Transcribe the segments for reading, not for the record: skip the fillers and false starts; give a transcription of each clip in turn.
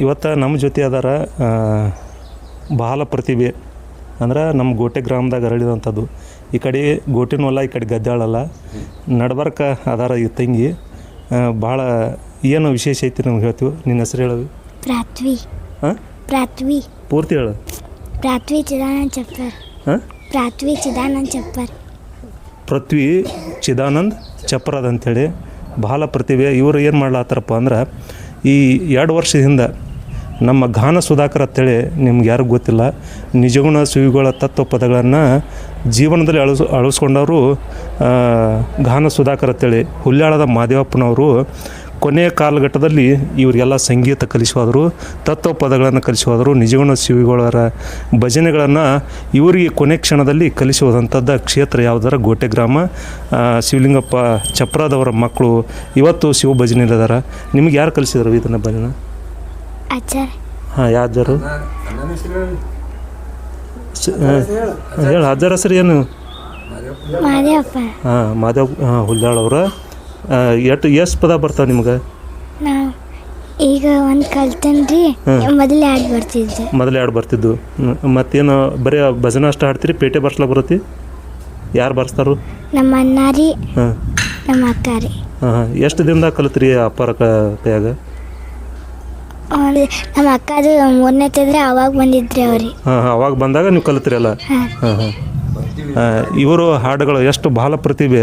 ಇವತ್ತು ನಮ್ಮ ಜೊತೆ ಅದಾರ ಬಹಳ ಪ್ರತಿಭೆ ಅಂದ್ರೆ ನಮ್ಮ ಗೋಟೆ ಗ್ರಾಮದಾಗ ಹರಡಿದಂಥದ್ದು. ಈ ಕಡೆ ಗೋಟಿನೂ ಅಲ್ಲ, ಈ ಕಡೆ ಗದ್ದಾಳಲ್ಲ, ನಡ್ಬರ್ಕ ಅದಾರ ಈ ತಂಗಿ. ಭಾಳ ಏನು ವಿಶೇಷ ಐತಿ ನಮ್ಗೆ ಹೇಳ್ತೀವಿ. ನಿನ್ನ ಹೆಸರು ಹೇಳೋದು? ಪೃಥ್ವಿ. ಹಾಂ, ಪೃಥ್ವಿ. ಪೂರ್ತಿ ಹೇಳು. ಪೃಥ್ವಿ ಚಿದಾನಂದ್ ಚಪ್ಪರ್. ಹಾಂ, ಪೃಥ್ವಿ ಚಿದಾನಂದ್ ಚಪ್ಪರ್. ಪೃಥ್ವಿ ಚಿದಾನಂದ್ ಚಪ್ರದ ಅಂಥೇಳಿ ಬಹಳ ಪ್ರತಿಭೆ. ಇವರು ಏನು ಮಾಡ್ಲಾತ್ತಾರಪ್ಪ ಅಂದ್ರೆ, ಈ 2 ವರ್ಷದಿಂದ ನಮ್ಮ ಗಾನ ಸುಧಾಕರ್ ಅಂತೇಳಿ ನಿಮ್ಗೆ ಯಾರಿಗೂ ಗೊತ್ತಿಲ್ಲ, ನಿಜಗುಣ ಸುವಿಗಳ ತತ್ವ ಪದಗಳನ್ನು ಜೀವನದಲ್ಲಿ ಅಳವಡಿಸ್ಕೊಂಡವರು ಗಾನ ಸುಧಾಕರ್ ಅಂತೇಳಿ. ಹುಲ್ಯಾಳದ ಮಾದೇವಪ್ಪನವರು ಕೊನೆಯ ಕಾಲಘಟ್ಟದಲ್ಲಿ ಇವರಿಗೆಲ್ಲ ಸಂಗೀತ ಕಲಿಸೋದ್ರು, ತತ್ವ ಪದಗಳನ್ನು ಕಲಿಸೋದ್ರು, ನಿಜಗುಣ ಶಿವಿಗಳರ ಭಜನೆಗಳನ್ನು ಇವರಿಗೆ ಕೊನೆ ಕ್ಷಣದಲ್ಲಿ ಕಲಿಸುವುದಂಥದ್ದು ಕ್ಷೇತ್ರ ಯಾವುದರ ಗೋಟೆ ಗ್ರಾಮ. ಶಿವಲಿಂಗಪ್ಪ ಚಪ್ರದವರ ಮಕ್ಕಳು ಇವತ್ತು ಶಿವ ಭಜನೆಯಲ್ಲಿದಾರ. ನಿಮ್ಗೆ ಯಾರು ಕಲಿಸಿದ್ರು ಇದನ್ನು ಭಜನೆ? ಆಚಾರ್ಯ. ಹಾಂ, ಯಾರು ಹೇಳು ಅಜ್ಜರ ಹೆಸರು ಏನು? ಮಾದೇವಪ್ಪ. ಹಾಂ, ಮಾದೇವ್ ಹುಲ್ಯಾಳವ್ರ. ಎಷ್ಟು ಪದ ಬರ್ತಾವೆ ನಿಮ್ಗೆ? ನಾವು ಈಗ ಒಂದು ಕಲ್ತನ್ರಿ. ಮೊದಲು 2 ಬರ್ತಿದ್ದೆ. ಮೊದಲು 2 ಬರ್ತಿದ್ದು. ಮತ್ತೇನು ಬರೀ ಭಜನೆ ಅಷ್ಟು ಹಾಡ್ತೀರಿ? ಪೇಟೆ ಬರ್ಸ್ಲಾಕ ಬರತ್ತಿ? ಯಾರು ಬರ್ಸ್ತಾರು? ನಮ್ಮ ಅಣ್ಣಾರಿ. ಹಾಂ, ನಮ್ಮ ಅಕ್ಕಾರಿ. ಹಾಂ. ಎಷ್ಟು ದಿನದಾಗ ಕಲಿತ್ರಿ ಅಪ್ಪರ ಕೈಯಾಗ? ನಮ್ಮ ಅಕ್ಕದು 3ನೇ ತಿದ್ರೆ ಅವಾಗ ಬಂದಿದ್ರಿ ಅವ್ರಿ. ಹಾಂ, ಅವಾಗ ಬಂದಾಗ ನೀವು ಕಲಿತ್ರಿ ಅಲ್ಲ? ಹಾಂ ಹಾಂ. ಇವರು ಹಾಡುಗಳು ಎಷ್ಟು ಬಹಳ ಪ್ರತಿಭೆ.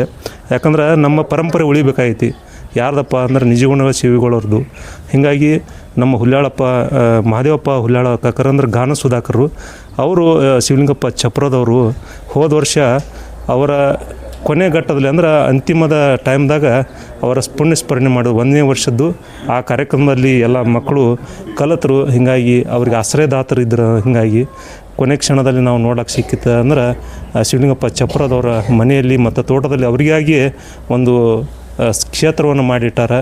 ಯಾಕಂದ್ರೆ ನಮ್ಮ ಪರಂಪರೆ ಉಳಿಬೇಕಾಗೈತಿ. ಯಾರ್ದಪ್ಪ ಅಂದ್ರೆ ನಿಜಗುಣಗಳ ಶಿವಿಗಳವ್ರದ್ದು. ಹೀಗಾಗಿ ನಮ್ಮ ಹುಲ್ಯಾಳಪ್ಪ ಮಹಾದೇವಪ್ಪ ಹುಲ್ಯಾಳ ಕಾಕರಂದ್ರೆ ಗಾನ ಸುಧಾಕರು ಅವರು ಶಿವಲಿಂಗಪ್ಪ ಚಪ್ರದವರು ಹೋದ ವರ್ಷ ಅವರ ಕೊನೆ ಘಟ್ಟದಲ್ಲಿ ಅಂದ್ರೆ ಅಂತಿಮದ ಟೈಮ್ದಾಗ ಅವರ ಪುಣ್ಯಸ್ಮರಣೆ ಮಾಡೋದು 1ನೇ ವರ್ಷದ್ದು. ಆ ಕಾರ್ಯಕ್ರಮದಲ್ಲಿ ಎಲ್ಲ ಮಕ್ಕಳು ಕಲಿತರು. ಹೀಗಾಗಿ ಅವ್ರಿಗೆ ಆಶ್ರಯದಾತರು ಇದ್ರು. ಹೀಗಾಗಿ ಕೊನೆ ಕ್ಷಣದಲ್ಲಿ ನಾವು ನೋಡೋಕೆ ಸಿಕ್ಕಿತ್ತು ಅಂದ್ರೆ ಶಿವಲಿಂಗಪ್ಪ ಚಪ್ರದವರ ಮನೆಯಲ್ಲಿ ಮತ್ತು ತೋಟದಲ್ಲಿ ಅವರಿಗಾಗಿ ಒಂದು ಕ್ಷೇತ್ರವನ್ನು ಮಾಡಿಟ್ಟಾರ.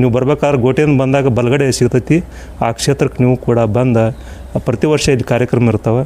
ನೀವು ಬರ್ಬೇಕಾದ್ರೆ ಗೋಟೆಯಿಂದ ಬಂದಾಗ ಬಲಗಡೆ ಸಿಗ್ತೈತಿ. ಆ ಕ್ಷೇತ್ರಕ್ಕೆ ನೀವು ಕೂಡ ಬಂದು ಪ್ರತಿ ವರ್ಷ ಇಲ್ಲಿ ಕಾರ್ಯಕ್ರಮ ಇರ್ತಾವೆ.